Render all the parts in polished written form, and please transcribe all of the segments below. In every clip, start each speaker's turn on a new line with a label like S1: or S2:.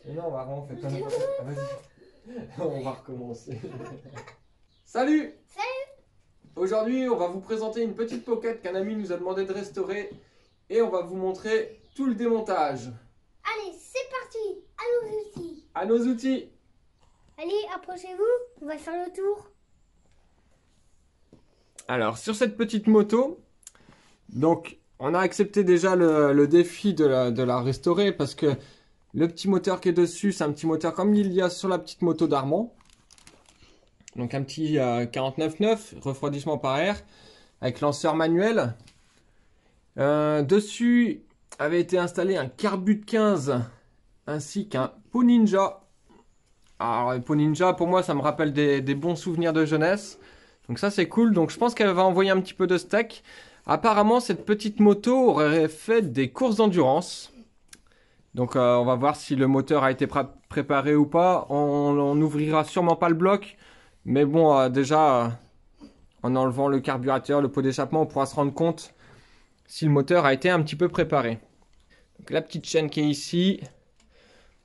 S1: Non, on va vraiment faire n'importe quoi. Vas-y. On va recommencer. Salut!
S2: Salut!
S1: Aujourd'hui, on va vous présenter une petite pocket qu'un ami nous a demandé de restaurer. Et on va vous montrer tout le démontage.
S2: Allez, c'est parti! À nos outils!
S1: À nos outils!
S2: Allez, approchez-vous, on va faire le tour.
S1: Alors, sur cette petite moto, donc, on a accepté déjà le défi de la restaurer parce que le petit moteur qui est dessus, c'est un petit moteur comme il y a sur la petite moto d'Armand. Donc, un petit 49.9, refroidissement par air, avec lanceur manuel. Dessus avait été installé un Carbut 15 ainsi qu'un Pau Ninja. Alors, le Pau Ninja, pour moi, ça me rappelle des bons souvenirs de jeunesse. Donc ça, c'est cool. Donc, je pense qu'elle va envoyer un petit peu de steak. Apparemment, cette petite moto aurait fait des courses d'endurance. Donc, on va voir si le moteur a été préparé ou pas. On n'ouvrira sûrement pas le bloc. Mais bon, déjà, en enlevant le carburateur, le pot d'échappement, on pourra se rendre compte si le moteur a été un petit peu préparé. Donc, la petite chaîne qui est ici,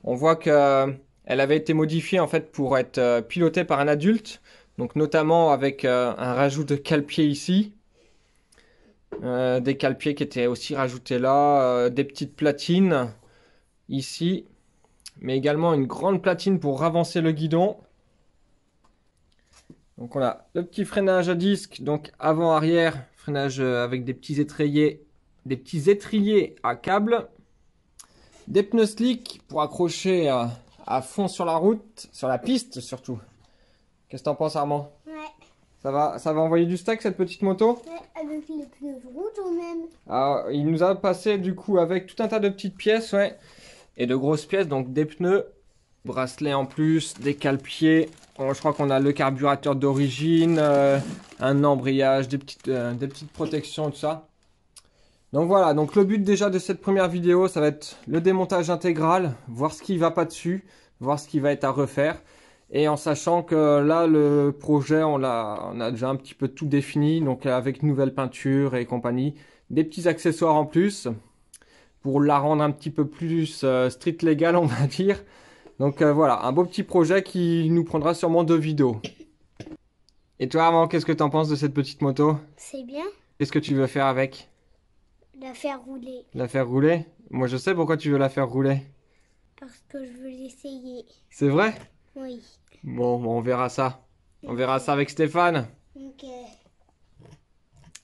S1: on voit qu'elle avait été modifiée en fait pour être pilotée par un adulte. Donc notamment avec un rajout de cale-pied ici. Des cale-pieds qui étaient aussi rajoutés là. Des petites platines ici. Mais également une grande platine pour avancer le guidon. Donc on a le petit freinage à disque. Donc avant-arrière. Freinage avec des petits étriers. Des petits étriers à câble. Des pneus slick pour accrocher à fond sur la route. Sur la piste surtout. Qu'est-ce que t'en penses, Armand?
S2: Ouais.
S1: Ça va envoyer du steak, cette petite moto?
S2: Ouais, avec les pneus rouges ou même.
S1: Alors, il nous a passé du coup avec tout un tas de petites pièces, ouais. Et de grosses pièces, donc des pneus, bracelets en plus, des cale-pieds. Bon, je crois qu'on a le carburateur d'origine, un embrayage, des petites protections, tout ça. Donc voilà, donc le but déjà de cette première vidéo, ça va être le démontage intégral, voir ce qui va pas dessus, voir ce qui va être à refaire. Et en sachant que là, le projet, on a déjà un petit peu tout défini. Donc avec nouvelle peinture et compagnie. Des petits accessoires en plus. Pour la rendre un petit peu plus street légal, on va dire. Donc voilà, un beau petit projet qui nous prendra sûrement 2 vidéos. Et toi, Armand, qu'est-ce que tu en penses de cette petite moto?
S2: C'est bien.
S1: Qu'est-ce que tu veux faire avec?
S2: La faire rouler.
S1: La faire rouler? Moi, je sais pourquoi tu veux la faire rouler.
S2: Parce que je veux l'essayer.
S1: C'est vrai?
S2: Oui.
S1: Bon, on verra ça. On verra ça avec Stéphane.
S2: Ok.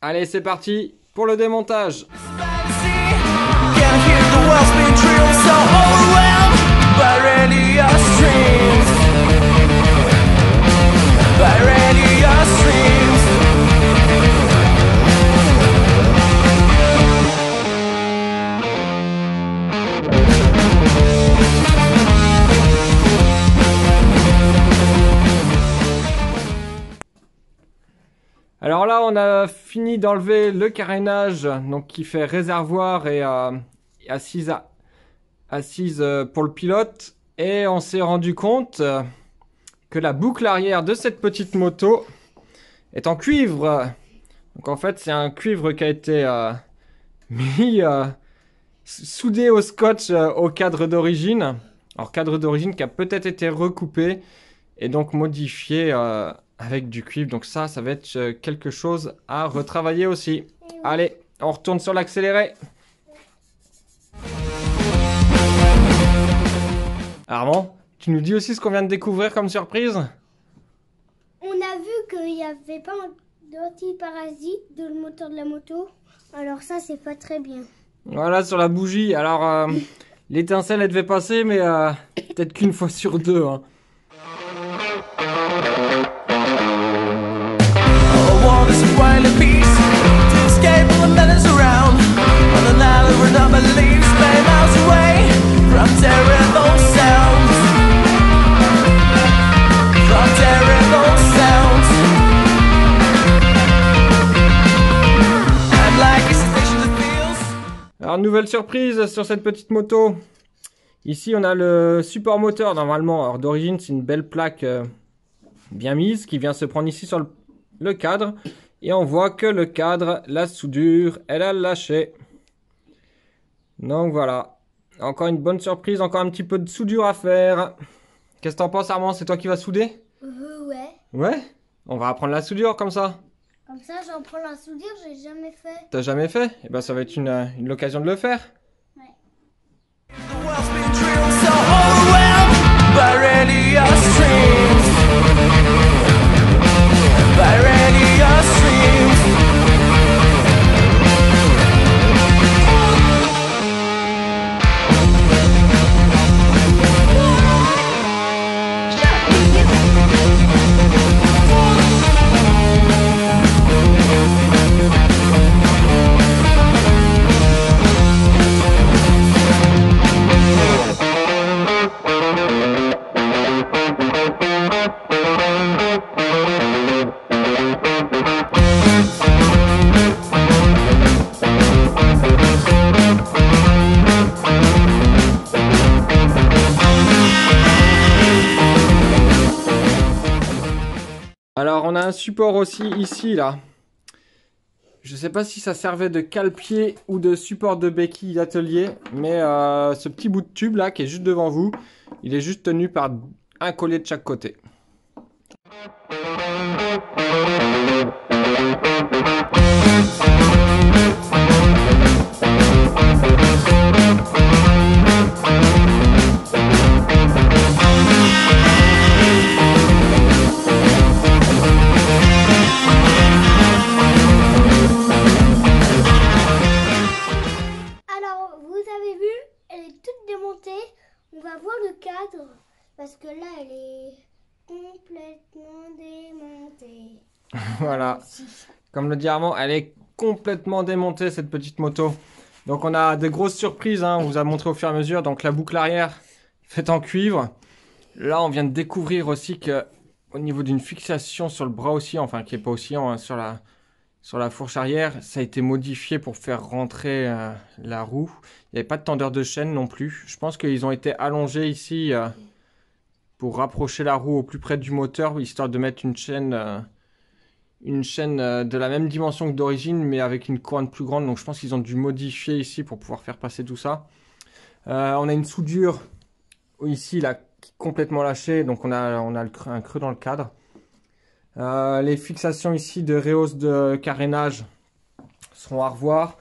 S1: Allez, c'est parti pour le démontage. Alors là, on a fini d'enlever le carénage, donc qui fait réservoir et assise pour le pilote. Et on s'est rendu compte que la boucle arrière de cette petite moto est en cuivre. Donc en fait, c'est un cuivre qui a été mis soudé au scotch au cadre d'origine. Alors cadre d'origine qui a peut-être été recoupé et donc modifié avec du cuivre. Donc ça va être quelque chose à retravailler aussi. Oui. Allez, on retourne sur l'accéléré. Armand, tu nous dis aussi ce qu'on vient de découvrir comme surprise?
S2: On a vu qu'il n'y avait pas d'antiparasite dans le moteur de la moto. Alors ça, c'est pas très bien.
S1: Voilà, sur la bougie. Alors, l'étincelle, elle devait passer, mais peut-être qu'une fois sur 2. Hein. Alors, nouvelle surprise sur cette petite moto. Ici, on a le support moteur normalement. Alors, d'origine, c'est une belle plaque bien mise qui vient se prendre ici sur le cadre. Et on voit que le cadre, la soudure, elle a lâché. Donc voilà. Encore une bonne surprise, encore un petit peu de soudure à faire. Qu'est-ce que t'en penses, Armand? C'est toi qui vas souder?
S2: Ouais.
S1: Ouais? On va apprendre la soudure comme ça.
S2: Comme ça, j'en prends la soudure, j'ai jamais fait.
S1: T'as jamais fait? Eh ben, ça va être une occasion de le faire.
S2: Ouais.
S3: The world's been drilled so overwhelmed by radio streams, by radio streams.
S1: Alors, on a un support aussi ici, là. Je sais pas si ça servait de cale-pied ou de support de béquille d'atelier, mais ce petit bout de tube là qui est juste devant vous, il est juste tenu par un collet de chaque côté.
S2: Alors, vous avez vu, elle est toute démontée. On va voir le cadre parce que là, elle est complètement démontée.
S1: Voilà. Comme le dit Armand, elle est complètement démontée cette petite moto. Donc on a des grosses surprises, hein. On vous a montré au fur et à mesure. Donc la boucle arrière faite en cuivre. Là on vient de découvrir aussi que au niveau d'une fixation sur le bras aussi, enfin qui est pas oscillant hein, sur la fourche arrière, ça a été modifié pour faire rentrer la roue. Il n'y avait pas de tendeur de chaîne non plus. Je pense qu'ils ont été allongés ici pour rapprocher la roue au plus près du moteur, histoire de mettre une chaîne de la même dimension que d'origine, mais avec une couronne plus grande. Donc je pense qu'ils ont dû modifier ici pour pouvoir faire passer tout ça. On a une soudure ici là qui est complètement lâchée, donc on a un creux dans le cadre. Les fixations ici de rehausse de carénage seront à revoir.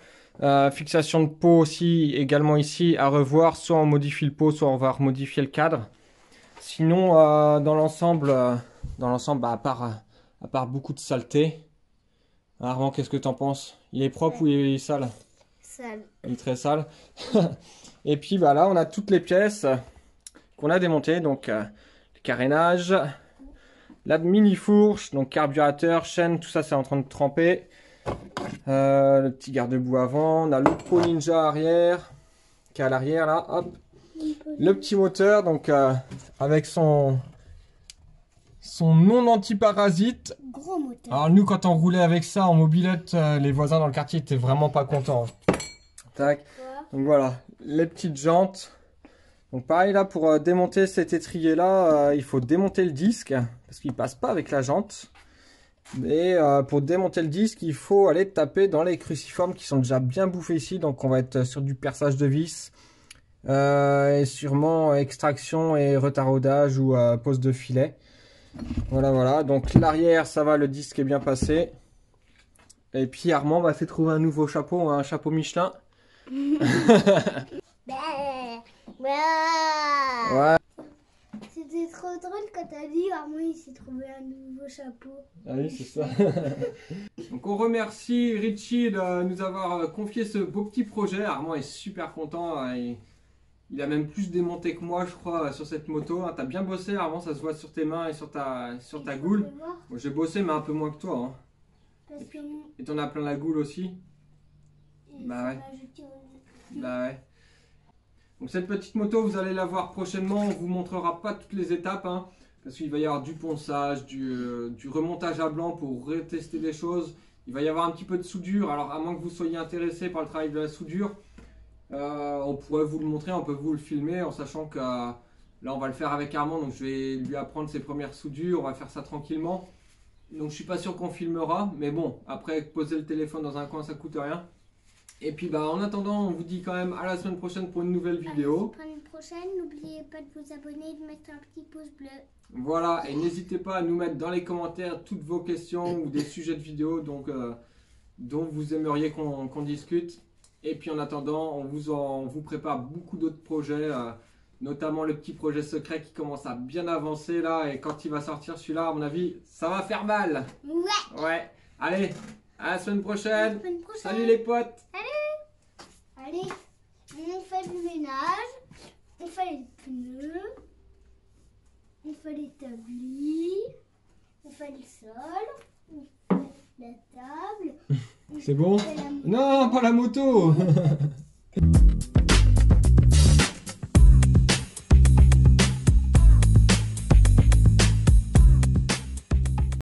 S1: Fixation de pot aussi également ici à revoir. Soit on modifie le pot, soit on va remodifier le cadre. Sinon dans l'ensemble, bah, à part beaucoup de saleté. Armand, qu'est-ce que t'en penses? Il est propre ou il est sale?
S2: Sale.
S1: Il est très sale. Et puis bah là on a toutes les pièces qu'on a démontées. Donc le carénage, la mini fourche, donc carburateur, chaîne, tout ça c'est en train de tremper. Le petit garde-boue avant, on a le pot Ninja arrière qui est à l'arrière là, hop. Le petit moteur donc avec son non antiparasite.
S2: Gros moteur.
S1: Alors nous quand on roulait avec ça en mobilette, les voisins dans le quartier étaient vraiment pas contents. Tac. Donc voilà, les petites jantes. Donc pareil là pour démonter cet étrier là, il faut démonter le disque parce qu'il passe pas avec la jante. Et pour démonter le disque, il faut aller taper dans les cruciformes qui sont déjà bien bouffés ici. Donc on va être sur du perçage de vis. Et sûrement extraction et retaraudage ou pose de filet. Voilà. Donc l'arrière, ça va, le disque est bien passé. Et puis Armand va essayer de trouver un nouveau chapeau, un chapeau Michelin. Ouais.
S2: C'était trop drôle quand t'as dit Armand il s'est trouvé un nouveau chapeau.
S1: Ah oui, c'est ça. Donc on remercie Richie de nous avoir confié ce beau petit projet. Armand est super content. Il a même plus démonté que moi, je crois, sur cette moto. T'as bien bossé, Armand, ça se voit sur tes mains et sur ta goule. Moi, j'ai bossé, mais un peu moins que toi. Hein. Et t'en as plein la goule aussi. Bah ouais. Bah ouais. Donc cette petite moto, vous allez la voir prochainement. On vous montrera pas toutes les étapes, hein, parce qu'il va y avoir du ponçage, du remontage à blanc pour retester les choses. Il va y avoir un petit peu de soudure. Alors à moins que vous soyez intéressé par le travail de la soudure, on pourrait vous le montrer, on peut vous le filmer, en sachant que là on va le faire avec Armand. Donc je vais lui apprendre ses premières soudures. On va faire ça tranquillement. Donc je suis pas sûr qu'on filmera, mais bon, après poser le téléphone dans un coin, ça coûte rien. Et puis bah en attendant, on vous dit quand même à la semaine prochaine pour une nouvelle vidéo.
S2: À la semaine prochaine, n'oubliez pas de vous abonner et de mettre un petit pouce bleu.
S1: Voilà, et n'hésitez pas à nous mettre dans les commentaires toutes vos questions ou des sujets de vidéo dont vous aimeriez qu'on discute. Et puis en attendant, on vous prépare beaucoup d'autres projets, notamment le petit projet secret qui commence à bien avancer là. Et quand il va sortir celui-là, à mon avis, ça va faire mal.
S2: Ouais.
S1: Ouais, allez, à la semaine
S2: À la
S1: prochaine.
S2: semaine prochaine.
S1: Salut les potes.
S2: Allez, on fait du ménage, on fait les pneus, on fait l'établi, on fait le sol, on fait la table.
S1: C'est bon?
S2: On fait la
S1: Non, pas la moto.